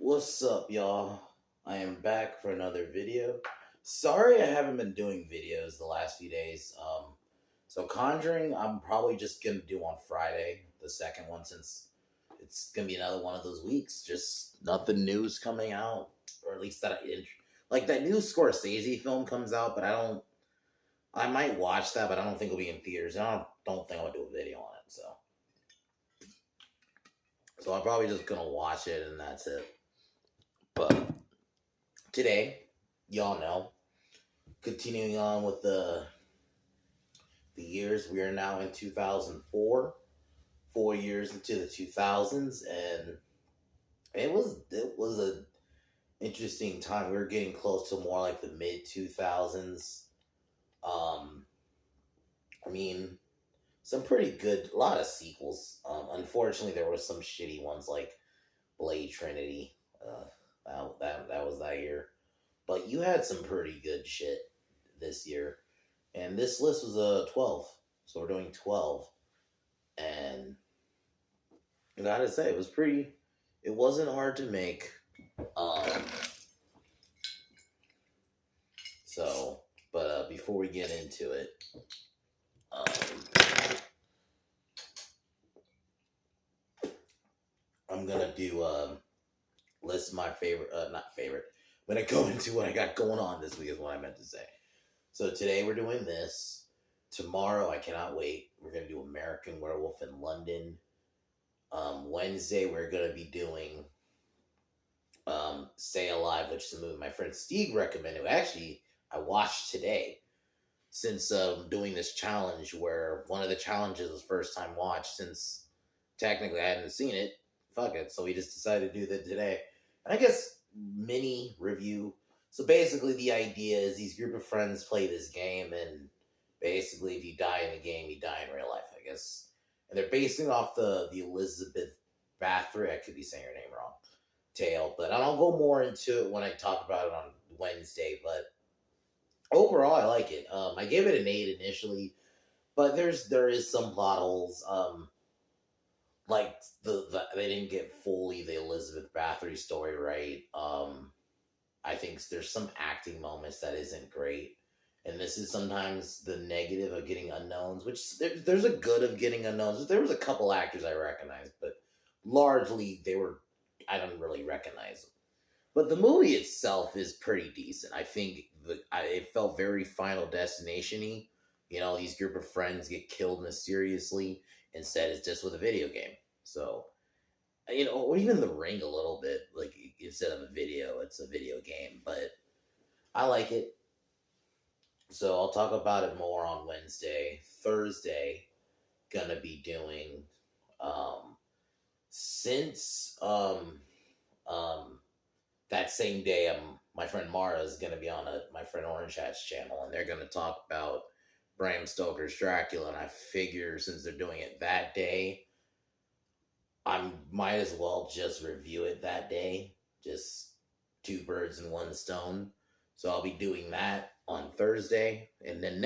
What's up, y'all? I am back for another video. Sorry I haven't been doing videos the last few days. So Conjuring, I'm probably just gonna do on Friday, the second one, since it's gonna be another one of those weeks. Just nothing new's coming out, or at least like that new Scorsese film comes out, but I don't. I might watch that, but I don't think it'll be in theaters. I don't think I'll do a video on it. So I'm probably just gonna watch it, and that's it. But today, y'all know, continuing on with the years, we are now in 2004, 4 years into the 2000s, and it was a interesting time. We were getting close to more like the mid 2000s. Um, I mean, some pretty good, a lot of sequels. Unfortunately, there were some shitty ones like Blade Trinity. That was that year, but you had some pretty good shit this year. And this list was a 12. So we're doing 12. And I gotta say, it wasn't hard to make. Um, but before we get into it, um, I'm gonna do list my favorite, not favorite. I'm gonna go into what I got going on this week, is what I meant to say. So today we're doing this. Tomorrow, I cannot wait. We're gonna do American Werewolf in London. Wednesday, we're gonna be doing Stay Alive, which is a movie my friend Steve recommended. Actually, I watched today, since doing this challenge, where one of the challenges was first time watch, since technically I hadn't seen it. Fuck it. So we just decided to do that today. And I guess mini review. So basically, the idea is these group of friends play this game, and basically, if you die in the game, you die in real life, I guess. And they're basing off the Elizabeth Bathory, I could be saying her name wrong, tale, but I'll go more into it when I talk about it on Wednesday. But overall, I like it. I gave it an 8 initially, but there is some plot holes. Like they didn't get fully the Elizabeth Bathory story right. I think there's some acting moments that isn't great. And this is sometimes the negative of getting unknowns, which there's a good of getting unknowns. There was a couple actors I recognized, but largely I don't really recognize them. But the movie itself is pretty decent. I think it felt very Final Destination-y. These group of friends get killed mysteriously. Instead, it's just with a video game. So, or even The Ring a little bit. Like, instead of a video, it's a video game. But I like it. So I'll talk about it more on Wednesday. Thursday, gonna be doing since that same day, my friend Mara is going to be on my friend Orange Hat's channel, and they're going to talk about Bram Stoker's Dracula. And I figure since they're doing it that day, I might as well just review it that day. Just two birds in one stone. So I'll be doing that on Thursday, and then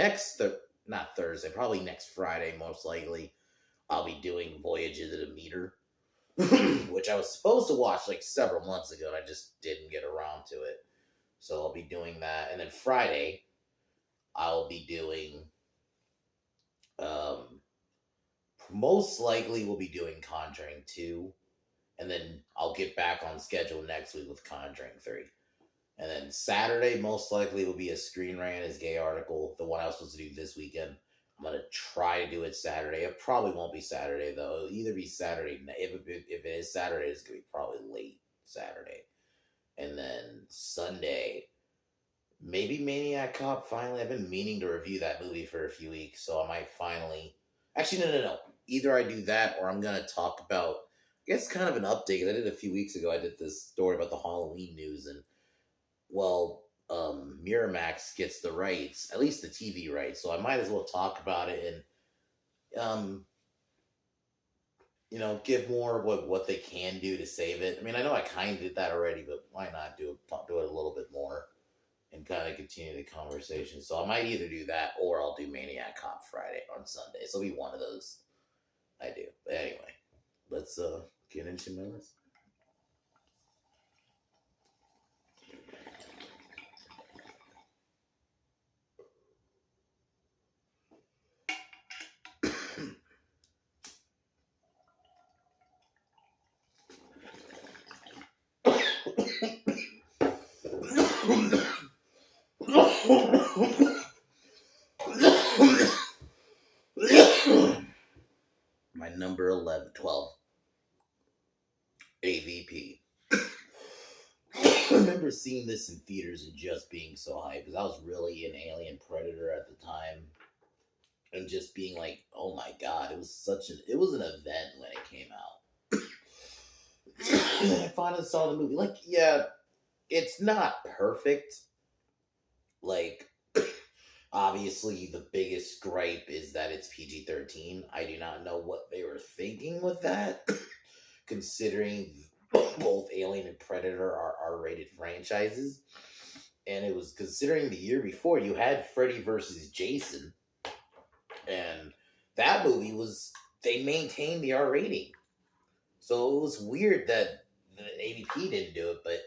not Thursday, probably next Friday, most likely, I'll be doing Voyage of the Demeter. Which I was supposed to watch like several months ago, and I just didn't get around to it. So I'll be doing that, and then Friday I'll be doing. Most likely we'll be doing Conjuring 2, and then I'll get back on schedule next week with Conjuring 3. And then Saturday most likely will be a Screen Rant is Gay article, the one I was supposed to do this weekend. I'm gonna try to do it Saturday. It probably won't be Saturday though. It'll either be Saturday. If it is Saturday, it's gonna be probably late Saturday. And then Sunday, maybe Maniac Cop. Finally, I've been meaning to review that movie for a few weeks, so I might finally. Actually, no. Either I do that, or I'm gonna talk about. I guess kind of an update. I did a few weeks ago. I did this story about the Halloween news, and Miramax gets the rights, at least the TV rights, so I might as well talk about it and give more what they can do to save it. I mean, I know I kind of did that already, but why not do it a little bit more and kind of continue the conversation? So I might either do that or I'll do Maniac Cop Friday on Sunday. So it'll be one of those I do. But anyway, let's get into my list. AVP. I remember seeing this in theaters and just being so hyped because I was really an Alien Predator at the time, and just being like, "Oh my god!" It was an event when it came out. I finally saw the movie. Like, yeah, it's not perfect. Like, obviously, the biggest gripe is that it's PG-13. I do not know what they were thinking with that, considering both Alien and Predator are R-rated franchises. And it was considering the year before you had Freddy versus Jason, and that movie was they maintained the R rating. So it was weird that the AVP didn't do it, but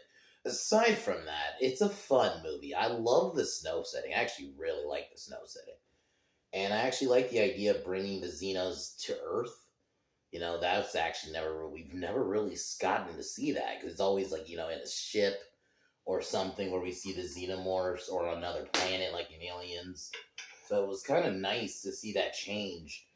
aside from that, it's a fun movie. I love the snow setting. I actually really like the snow setting. And I actually like the idea of bringing the Xenos to Earth. You know, that's actually we've never really gotten to see that because it's always like, in a ship or something where we see the xenomorphs or on another planet like in Aliens. So it was kind of nice to see that change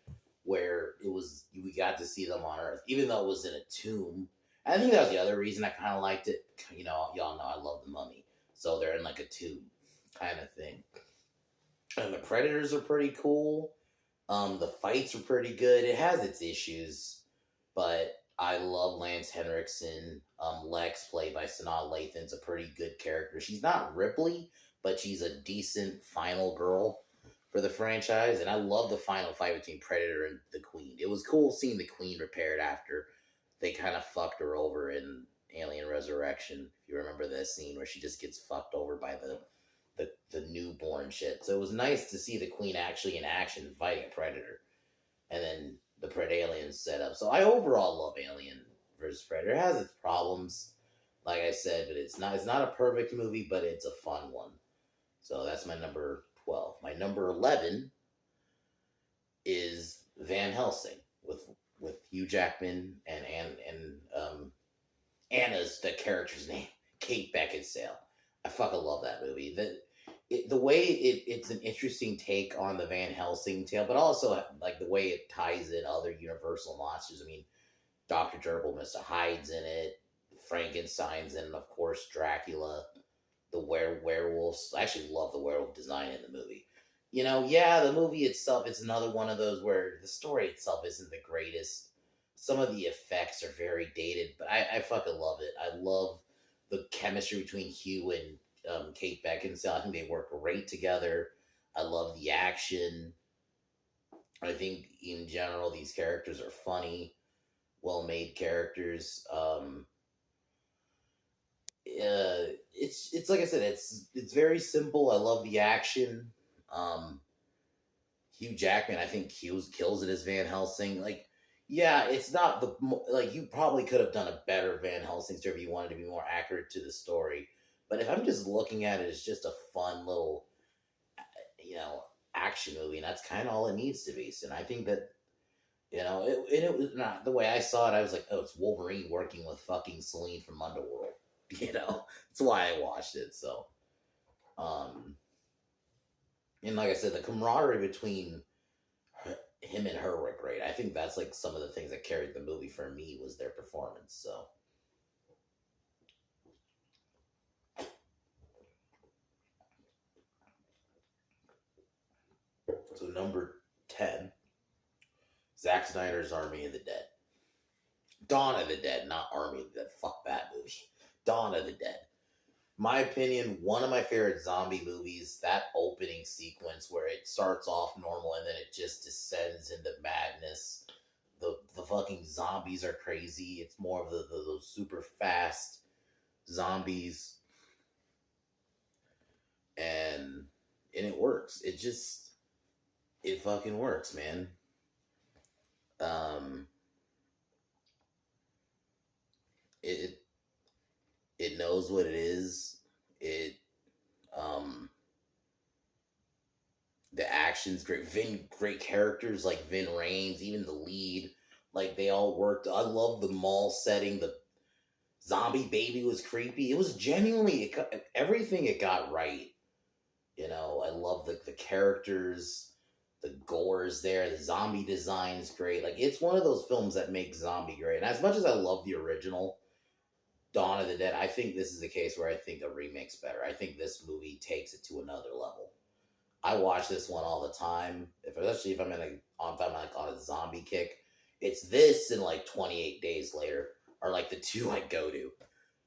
where we got to see them on Earth, even though it was in a tomb. And I think that was the other reason I kind of liked it. Y'all know I love the Mummy. So they're in like a tomb kind of thing. And the Predators are pretty cool. The fights are pretty good. It has its issues, but I love Lance Henriksen. Lex, played by Sanaa Lathan's a pretty good character. She's not Ripley, but she's a decent final girl for the franchise. And I love the final fight between Predator and the Queen. It was cool seeing the Queen repaired after they kind of fucked her over in Alien Resurrection. If you remember that scene where she just gets fucked over by the newborn shit. So it was nice to see the Queen actually in action fighting a Predator. And then the Predalien set up. So I overall love Alien versus Predator. It has its problems, like I said, but it's not a perfect movie, but it's a fun one. So that's my number 12. My number 11 is Van Helsing with Hugh Jackman and Anna's the character's name, Kate Beckinsale. I fucking love that movie. The way it's an interesting take on the Van Helsing tale, but also like the way it ties in other Universal monsters. I mean, Dr. Gerbil, Mr. Hyde's in it, Frankenstein's in it, of course, Dracula, the werewolves. I actually love the werewolf design in the movie. The movie itself is another one of those where the story itself isn't the greatest. Some of the effects are very dated, but I fucking love it. I love the chemistry between Hugh and Kate Beckinsale. I think they work great together. I love the action. I think in general these characters are funny, well-made characters. It's like I said, it's very simple. I love the action. Hugh Jackman, I think kills it as Van Helsing. Like, yeah, it's not you probably could have done a better Van Helsing story if you wanted to be more accurate to the story. But if I'm just looking at it as just a fun little, action movie, and that's kind of all it needs to be. So, and I think that, it was not the way I saw it. I was like, oh, it's Wolverine working with fucking Celine from Underworld. That's why I watched it. So, and like I said, the camaraderie between him and her were great. I think that's like some of the things that carried the movie for me was their performance. So number 10, Zack Snyder's Army of the Dead. Dawn of the Dead, not Army of the Dead. Fuck that movie. Dawn of the Dead. My opinion, one of my favorite zombie movies. That opening sequence where it starts off normal and then it just descends into madness. The fucking zombies are crazy. It's more of those super fast zombies. And it works. It fucking works, man. It knows what it is. The action's great. Great characters like Vin Rames, even the lead, like they all worked. I love the mall setting. The zombie baby was creepy. It was genuinely everything it got right. I love the characters, the gore's there, the zombie design's great. Like, it's one of those films that makes zombie great. And as much as I love the original, Dawn of the Dead, I think this is a case where I think a remake's better. I think this movie takes it to another level. I watch this one all the time, especially if I'm like on a zombie kick. It's this and like 28 Days Later are like the two I go to.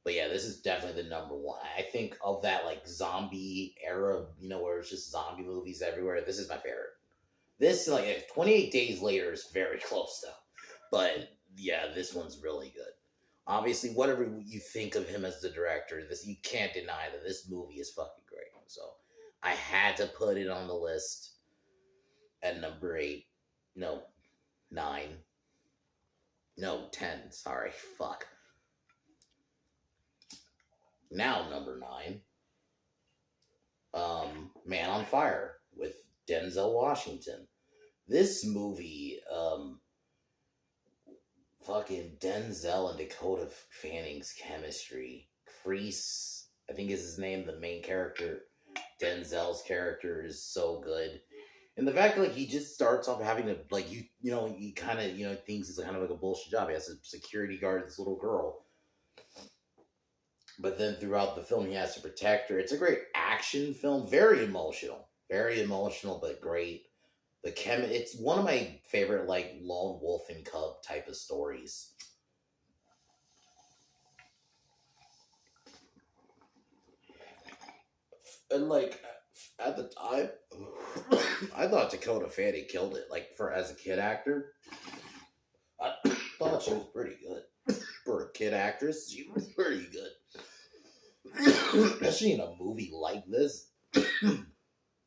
But yeah, this is definitely the number one. I think of that like zombie era, where it's just zombie movies everywhere. This is my favorite. This like 28 Days Later is very close though. But yeah, this one's really good. Obviously, whatever you think of him as the director, this you can't deny that this movie is fucking great. So I had to put it on the list at number 8. No, 9. No, 10. Sorry, fuck. Now number 9. Man on Fire with Denzel Washington. This movie, fucking Denzel and Dakota Fanning's chemistry. Kreese, I think is his name, the main character. Denzel's character is so good. And the fact that like he just starts off having to like he kind of thinks it's kind of like a bullshit job. He has to security guard this little girl. But then throughout the film he has to protect her. It's a great action film, very emotional. Very emotional but great. It's one of my favorite like lone wolf and cub type of stories. And like at the time, I thought Dakota Fanning killed it. Like as a kid actor, I thought she was pretty good for a kid actress. She was pretty good, especially in a movie like this.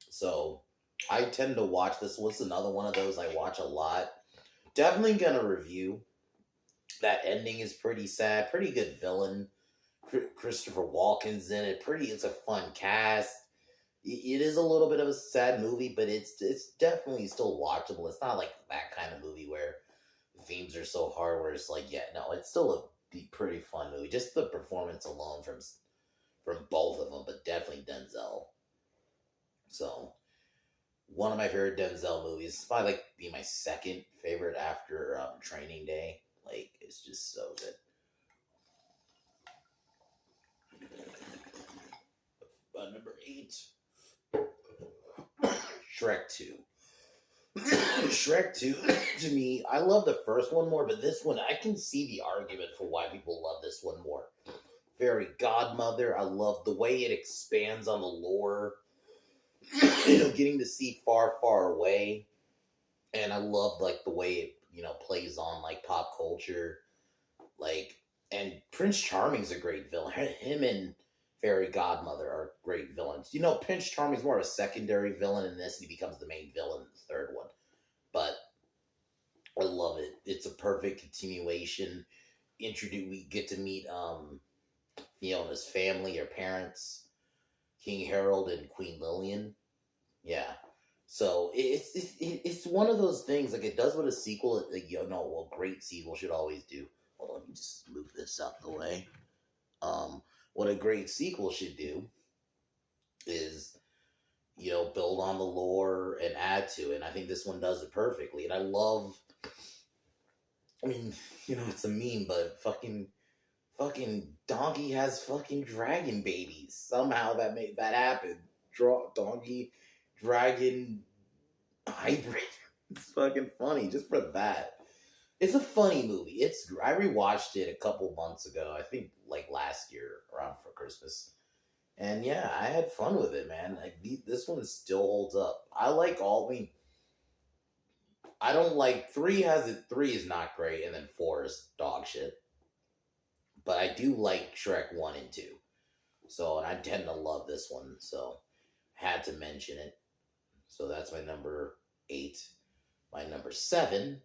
So I tend to watch this. What's another one of those I watch a lot? Definitely gonna review. That ending is pretty sad. Pretty good villain. Christopher Walken's in it. It's a fun cast. It is a little bit of a sad movie, but it's definitely still watchable. It's not like that kind of movie where the themes are so hard where it's like, yeah, no, it's still a pretty fun movie. Just the performance alone from both of them, but definitely Denzel. So one of my favorite Denzel movies. It's probably like be my second favorite after Training Day. Like it's just so good. Number 8, Shrek 2. Shrek 2, to me, I love the first one more, but this one, I can see the argument for why people love this one more. Fairy Godmother, I love the way it expands on the lore. Getting to see far, far away. And I love, like, the way it, plays on, like, pop culture. Like, and Prince Charming's a great villain. Him and Fairy Godmother are great villains. Prince Charming's more of a secondary villain in this, and he becomes the main villain in the third one. But I love it. It's a perfect continuation. We get to meet Fiona's family, her parents, King Harold and Queen Lillian. Yeah. So it's one of those things. Like it does what a sequel, great sequel should always do. Hold on, let me just move this out of the way. What a great sequel should do is, build on the lore and add to it. And I think this one does it perfectly. And I love, it's a meme, but fucking Donkey has fucking dragon babies. Somehow that made that happen. Donkey, dragon, hybrid. It's fucking funny just for that. It's a funny movie. I rewatched it a couple months ago. I think like last year around for Christmas. And yeah, I had fun with it, man. Like this one still holds up. I like I don't like 3 3 is not great, and then 4 is dog shit. But I do like Shrek 1 and 2. So, and I tend to love this one, so had to mention it. So that's my number 8. My number 7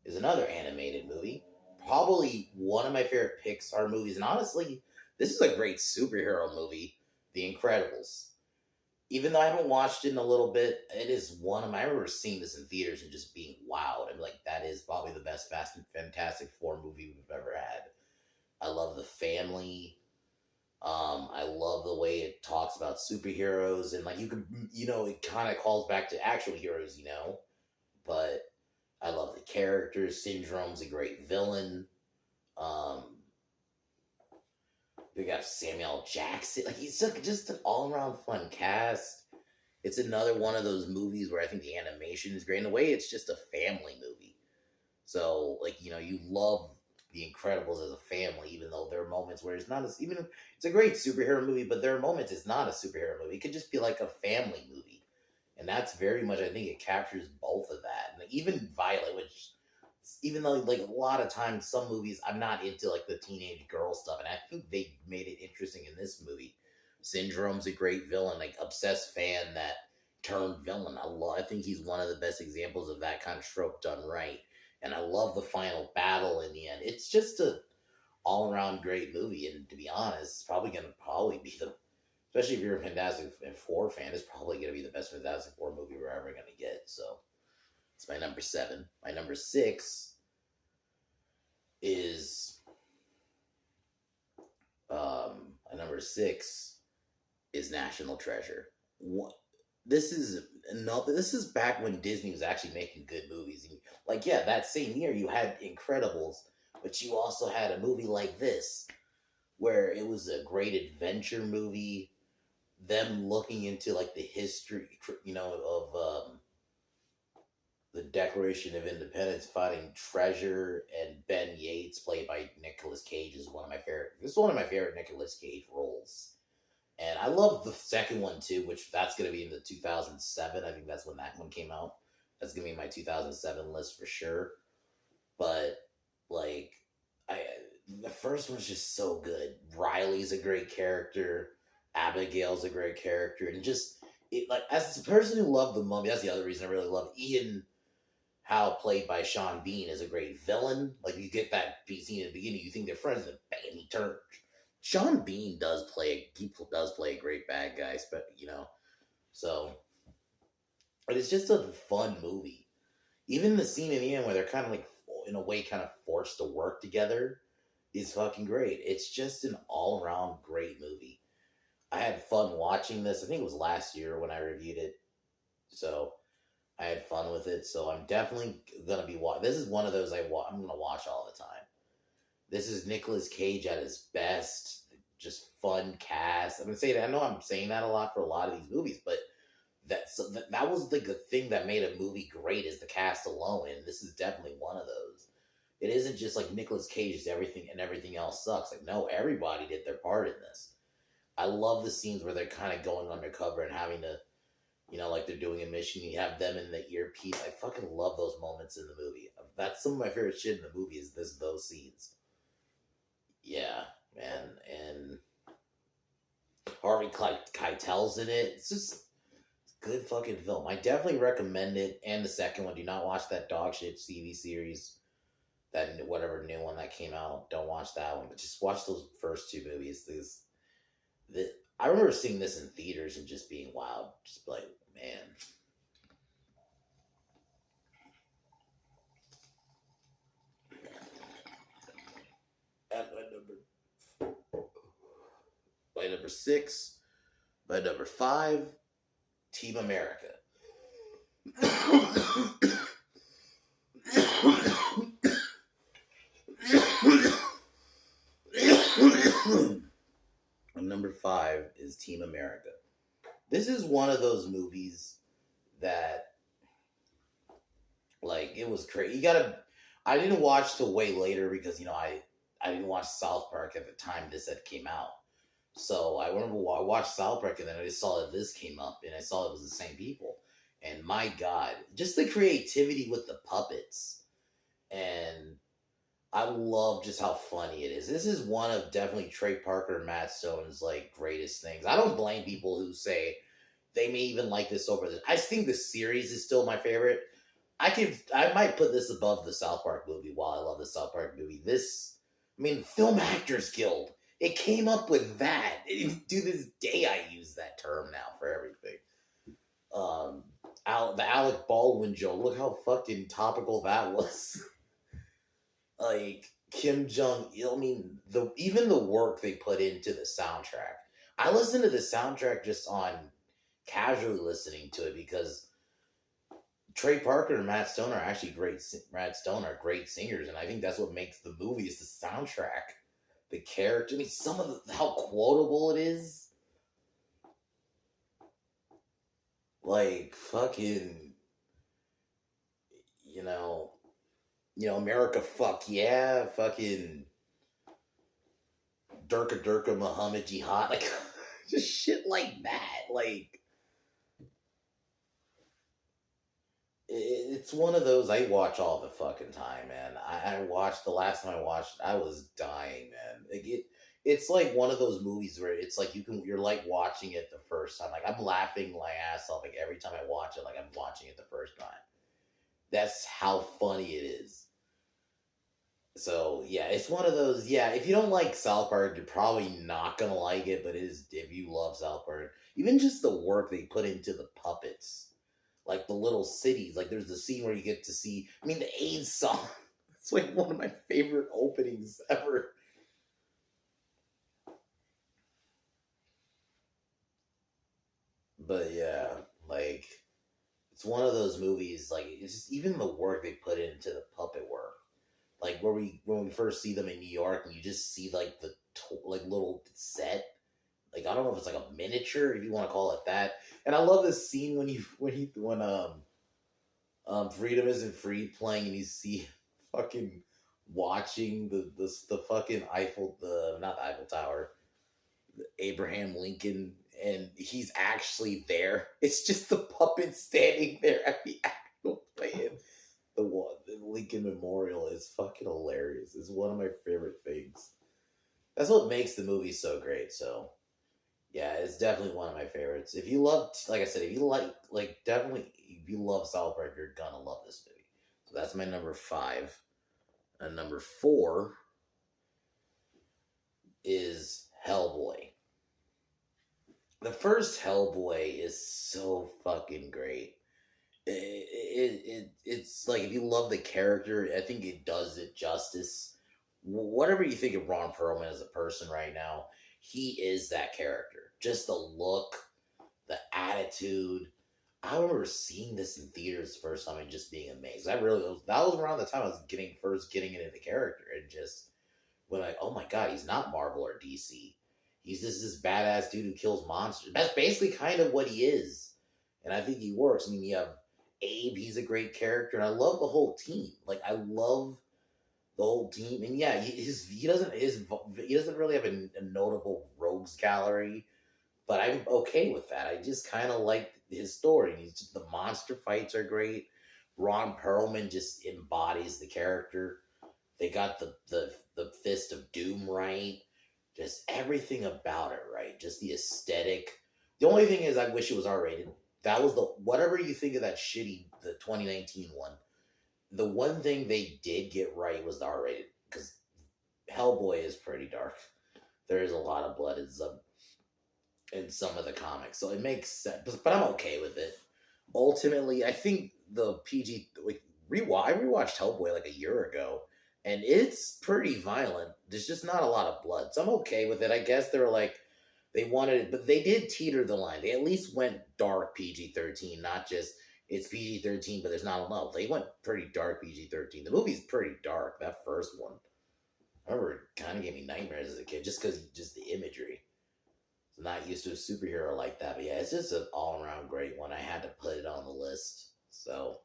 is another animated movie. Probably one of my favorite Pixar movies. And honestly, this is a great superhero movie, The Incredibles. Even though I haven't watched it in a little bit, it is I remember seeing this in theaters and just being wowed. I'm like, that is probably the best Fast and Fantastic Four movie we've ever had. I love the family. I love the way it talks about superheroes. And like, it kind of calls back to actual heroes, But I love the characters. Syndrome's a great villain. We got Samuel Jackson. Like he's just an all around fun cast. It's another one of those movies where I think the animation is great. In a way, it's just a family movie. So like you love The Incredibles as a family, even though there are moments where it's not as even it's a great superhero movie, but there are moments it's not a superhero movie. It could just be like a family movie, and that's very much I think it captures both of that. And even Violet, which even though like a lot of times some movies I'm not into like the teenage girl stuff, and I think they made it interesting in this movie. Syndrome's a great villain, like obsessed fan that turned villain. I think he's one of the best examples of that kind of trope done right. And I love the final battle in the end. It's just a all around great movie. And to be honest, it's probably gonna be the especially if you're a Fantastic Four fan, it's probably gonna be the best Fantastic Four movie we're ever gonna get. So it's my number 7. My number 6 is my number 6 is National Treasure. What this is this is back when Disney was actually making good movies. And, like yeah, that same year you had Incredibles, but you also had a movie like this where it was a great adventure movie. Them looking into like the history, of the Declaration of Independence, fighting Treasure, and Ben Yates, played by Nicolas Cage, is one of my favorite. This is one of my favorite Nicolas Cage roles. And I love the second one too, which that's going to be in the 2007. I think that's when that one came out. That's going to be in my 2007 list for sure. But like, the first one's just so good. Riley's a great character. Abigail's a great character, and just like as a person who loved the Mummy, that's the other reason I really love Ian Howe, played by Sean Bean, is a great villain. Like you get that scene in the beginning, you think they're friends, and bang, he turns. Sean Bean does play a great bad guy, but so. But it's just a fun movie. Even the scene in the end where they're kind of like in a way kind of forced to work together is fucking great. It's just an all around great movie. I had fun watching this. I think it was last year when I reviewed it, so I had fun with it. So I'm definitely gonna be watching. This is one of those I'm gonna watch all the time. This is Nicolas Cage at his best. Just fun cast. I'm gonna say that. I know I'm saying that a lot for a lot of these movies, but that was the thing that made a movie great is the cast alone, and this is definitely one of those. It isn't just like Nicolas Cage is everything and everything else sucks. Like no, everybody did their part in this. I love the scenes where they're kind of going undercover and having to, like they're doing a mission. You have them in the earpiece. I fucking love those moments in the movie. That's some of my favorite shit in the movie is those scenes. Yeah, man. And Harvey Keitel's in it. It's just good fucking film. I definitely recommend it. And the second one, do not watch that dog shit TV series. That whatever new one that came out. Don't watch that one. But just watch those first 2 movies. I remember seeing this in theaters and just being wild. Just like, man. At my number 6, my number 5, Team America. Number 5 is Team America. This is one of those movies that, like, it was crazy. I didn't watch till way later because, I didn't watch South Park at the time this had came out. So I remember I watched South Park and then I just saw that this came up and I saw it was the same people. And my God, just the creativity with the puppets. And I love just how funny it is. This is one of definitely Trey Parker and Matt Stone's like greatest things. I don't blame people who say they may even like this over this. I think the series is still my favorite. I might put this above the South Park movie while I love the South Park movie. Film Actors Guild. It came up with that. To this day I use that term now for everything. The Alec Baldwin joke. Look how fucking topical that was. Like Kim Jong-il, even the work they put into the soundtrack. I listen to the soundtrack just on casually listening to it because Trey Parker and Matt Stone are actually great. Matt Stone are great singers, and I think that's what makes the movie is the soundtrack. the character. I mean, some of how quotable it is. Like fucking, you know, America, fuck yeah, fucking Durka Durka Muhammad Jihad, like just shit like that. Like it's one of those I watch all the fucking time, man. I watched the last time I watched, I was dying, man. Like it's like one of those movies where it's like you're like watching it the first time. Like I'm laughing my ass off like every time I watch it, like I'm watching it the first time. That's how funny it is. So yeah, it's one of those. Yeah, if you don't like South Park, you're probably not gonna like it. But it is if you love South Park, even just the work they put into the puppets, like the little cities. Like there's the scene where you get to see. I mean, the AIDS song. It's like one of my favorite openings ever. But yeah, like it's one of those movies. Like it's just even the work they put into the puppet work. Like where we when we first see them in New York, and you just see like the like little set. Like I don't know if it's like a miniature, if you want to call it that. And I love this scene when Freedom Isn't Free playing, and you see fucking watching the fucking Eiffel, the not the Eiffel Tower, the Abraham Lincoln, and he's actually there. It's just the puppet standing there at the actual playing the one, the Lincoln Memorial is fucking hilarious. It's one of my favorite things. That's what makes the movie so great. So yeah, it's definitely one of my favorites. If you love, like I said, if you like definitely, if you love South Park, you're gonna love this movie. So that's my number 5. And number 4 is Hellboy. The first Hellboy is so fucking great. It's like if you love the character, I think it does it justice. Whatever you think of Ron Perlman as a person right now, he is that character. Just the look, the attitude. I remember seeing this in theaters the first time and just being amazed. That was around the time I was getting into the character and just when like, oh my god, he's not Marvel or DC. He's just this badass dude who kills monsters. That's basically kind of what he is, and I think he works. I mean, you have Abe, he's a great character, and I love the whole team. Like I love the whole team, and yeah, he doesn't really have a notable rogues gallery, but I'm okay with that. I just kind of like his story. The monster fights are great. Ron Perlman just embodies the character. They got the Fist of Doom right. Just everything about it right. Just the aesthetic. The only thing is, I wish it was R rated. That was the whatever you think of that shitty the 2019 one. The one thing they did get right was the R rated because Hellboy is pretty dark. There is a lot of blood in some of the comics, so it makes sense. But I'm okay with it. Ultimately, I think the PG like I rewatched Hellboy like a year ago, and it's pretty violent. There's just not a lot of blood, so I'm okay with it. I guess they were like they wanted it, but they did teeter the line. They at least went dark PG-13, not just it's PG-13, but there's not enough. They went pretty dark PG-13. The movie's pretty dark. That first one, I remember, it kind of gave me nightmares as a kid, just because just the imagery. I'm not used to a superhero like that, but yeah, it's just an all-around great one. I had to put it on the list. So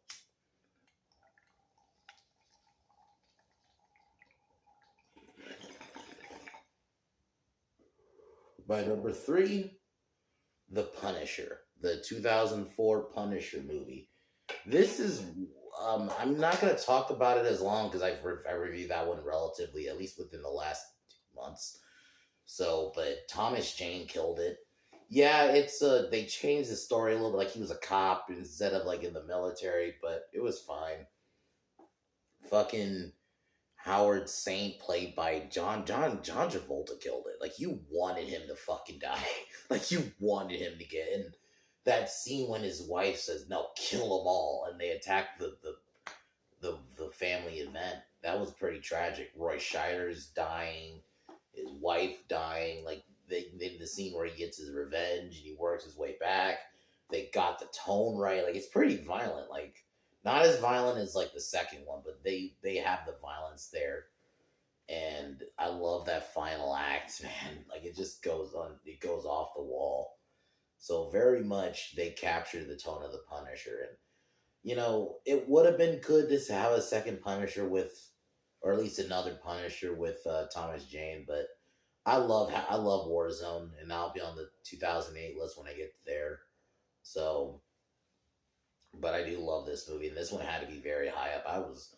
by number 3, The Punisher, the 2004 Punisher movie. This is, I'm not going to talk about it as long because I reviewed that one relatively, at least within the last 2 months. So, but Thomas Jane killed it. Yeah, they changed the story a little bit, like he was a cop instead of like in the military, but it was fine. Fucking Howard Saint, played by John Travolta, killed it. Like you wanted him to fucking die. Like you wanted him to get in that scene when his wife says, "No, kill them all," and they attack the family event. That was pretty tragic. Roy Scheider's dying, his wife dying. Like they did the scene where he gets his revenge and he works his way back. They got the tone right. Like it's pretty violent. Like not as violent as like the second one, but they have the violence there. And I love that final act, man. Like it just goes on, it goes off the wall. So very much they captured the tone of the Punisher, and it would have been good to have a second Punisher with, or at least another Punisher with Thomas Jane. But I love Warzone, and I'll be on the 2008 list when I get there. So, but I do love this movie, and this one had to be very high up. I was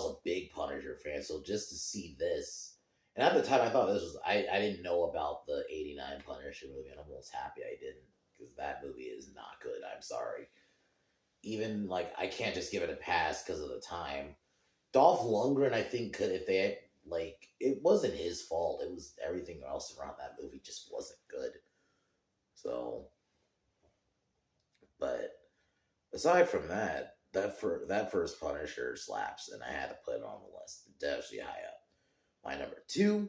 a big Punisher fan, so just to see this, and at the time I thought this was I didn't know about the '89 Punisher movie, and I'm almost happy I didn't because that movie is not good. I'm sorry. Even like I can't just give it a pass because of the time. Dolph Lundgren, I think, could if they had like it wasn't his fault. It was everything else around that movie just wasn't good. So, but aside from that, that first Punisher slaps, and I had to put it on the list. Definitely high up. My number two,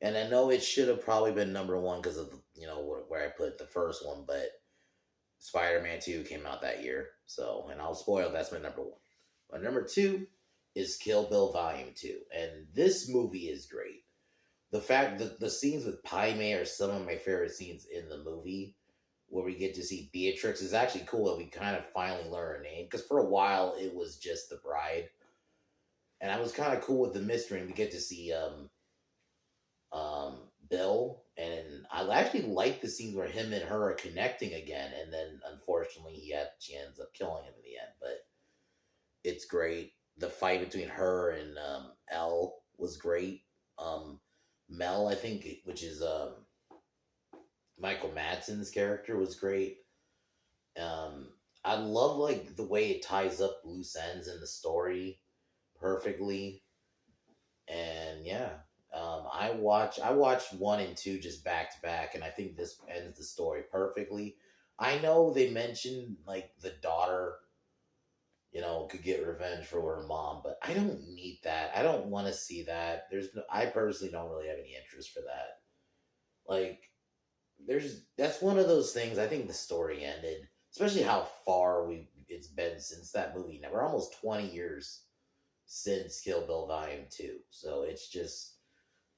and I know it should have probably been number one because of where I put the first one, but Spider-Man 2 came out that year. So, and I'll spoil, that's my number one. My number two is Kill Bill Volume 2. And this movie is great. The fact that the scenes with Pai Mei are some of my favorite scenes in the movie, where we get to see Beatrix, is actually cool that we kind of finally learn her name. Because for a while, it was just the bride. And I was kind of cool with the mystery, and we get to see Bill, and I actually like the scenes where him and her are connecting again, and then unfortunately she ends up killing him in the end. But it's great. The fight between her and Elle was great. Mel, I think, which is Michael Madsen's character, was great. I love like the way it ties up loose ends in the story perfectly, and yeah. I watched 1 and 2 just back to back, and I think this ends the story perfectly. I know they mentioned like the daughter, could get revenge for her mom, but I don't need that. I don't want to see that. I personally don't really have any interest for that. Like, that's one of those things. I think the story ended, especially how far it's been since that movie. Now we're almost 20 years since Kill Bill Volume 2, so it's just.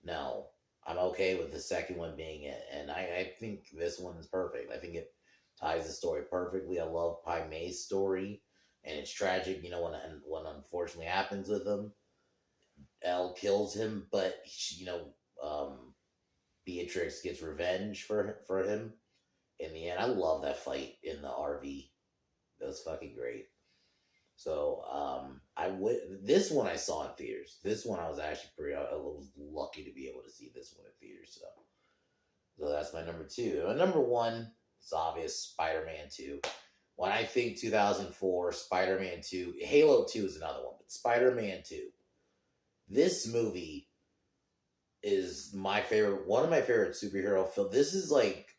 No, I'm okay with the second one being it, and I think this one is perfect. I think it ties the story perfectly. I love Pai Mei's story, and it's tragic, when unfortunately happens with him. Elle kills him, but Beatrix gets revenge for him in the end. I love that fight in the RV. That was fucking great. So this one I saw in theaters. This one I was actually I was lucky to be able to see this one in theaters. So that's my number two. My number one, it's obvious, Spider-Man 2. When I think 2004, Spider-Man 2, Halo 2 is another one, but Spider-Man 2. This movie is one of my favorite superhero films. This is like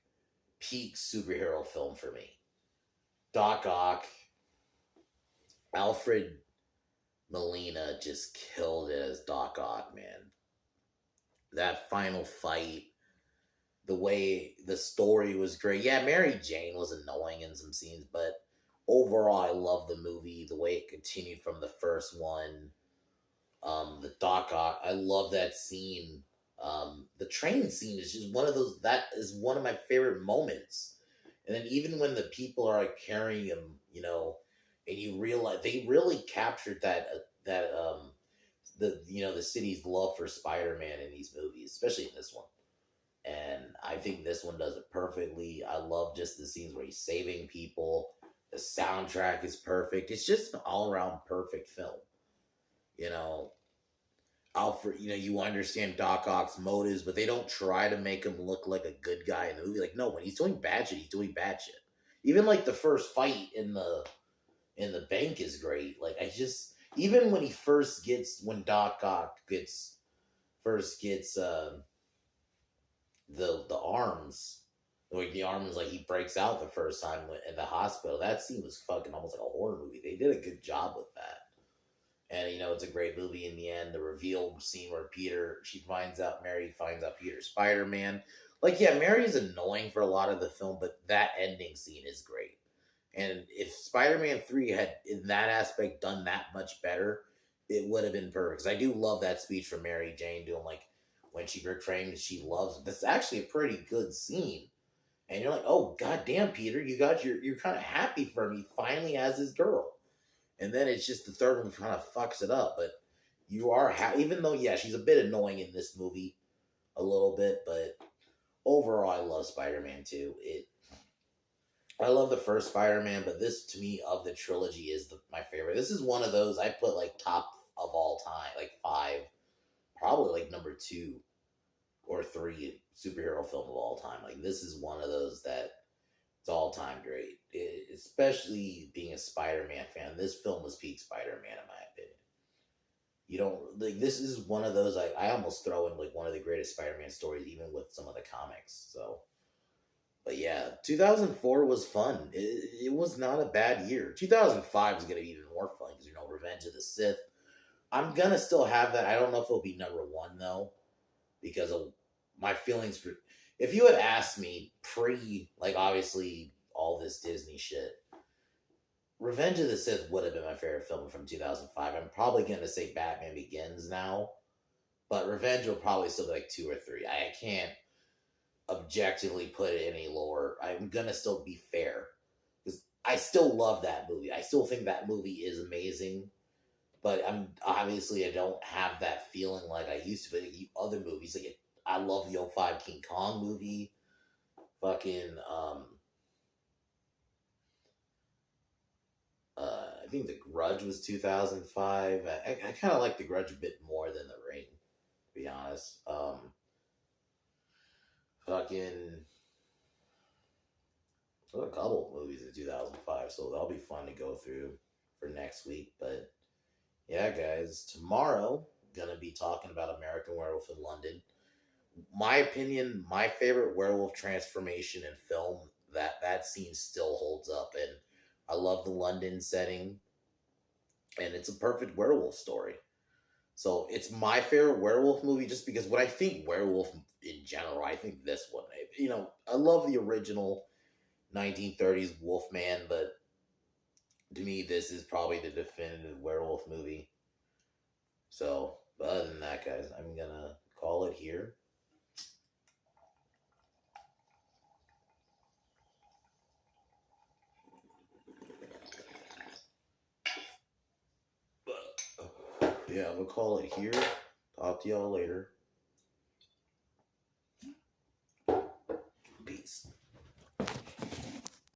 peak superhero film for me. Doc Ock, Alfred Molina just killed it as Doc Ock, man. That final fight, the way the story was great. Yeah, Mary Jane was annoying in some scenes, but overall, I love the movie, the way it continued from the first one. The Doc Ock, I love that scene. The train scene is just that is one of my favorite moments. And then even when the people are like carrying him, and you realize they really captured the city's love for Spider-Man in these movies, especially in this one. And I think this one does it perfectly. I love just the scenes where he's saving people. The soundtrack is perfect. It's just an all-around perfect film. Alfred, you understand Doc Ock's motives, but they don't try to make him look like a good guy in the movie. Like, no, when he's doing bad shit, he's doing bad shit. Even like the first fight in the bank is great. Like even when Doc Ock first gets the arms, like the arms, like he breaks out the first time in the hospital. That scene was fucking almost like a horror movie. They did a good job with that. And it's a great movie in the end. The reveal scene where Mary finds out Peter's Spider-Man. Like, yeah, Mary's annoying for a lot of the film, but that ending scene is great. And if Spider-Man 3 had, in that aspect, done that much better, it would have been perfect. 'Cause I do love that speech from Mary Jane doing like when she proclaimed she loves it. That's actually a pretty good scene. And you're like, oh goddamn, Peter, you're kind of happy for him. He finally has his girl. And then it's just the third one kind of fucks it up. But you are even though yeah, she's a bit annoying in this movie, a little bit, but overall, I love Spider-Man 2. I love the first Spider-Man, but this to me of the trilogy is my favorite. This is one of those I put like top of all time, like five, probably like number two or three superhero film of all time. Like this is one of those that it's all time great. Especially being a Spider-Man fan, this film was peak Spider-Man in my opinion. You don't like this is one of those I almost throw in like one of the greatest Spider-Man stories, even with some of the comics. So, but yeah, 2004 was fun. It was not a bad year. 2005 is gonna be even more fun because Revenge of the Sith. I'm gonna still have that. I don't know if it'll be number one though, because of my feelings for. If you had asked me pre, like obviously all this Disney shit, Revenge of the Sith would have been my favorite film from 2005. I'm probably going to say Batman Begins now, but Revenge will probably still be like two or three. I can't objectively put it any lower. I'm going to still be fair because I still love that movie. I still think that movie is amazing, but I don't have that feeling like I used to. But other movies, like I love the '05 King Kong movie. Fucking I think The Grudge was 2005. I kind of like The Grudge a bit more than The Ring, to be honest. Fucking there's a couple of movies in 2005, so that'll be fun to go through for next week. But yeah, guys, tomorrow gonna be talking about American Werewolf in London. My opinion, my favorite werewolf transformation in film. That scene still holds up, and I love the London setting, and it's a perfect werewolf story. So it's my favorite werewolf movie just because when I think werewolf in general, I think this one. I love the original 1930s Wolfman, but to me, this is probably the definitive werewolf movie. So, but other than that, guys, I'm gonna call it here. Yeah, we'll call it here. Talk to y'all later.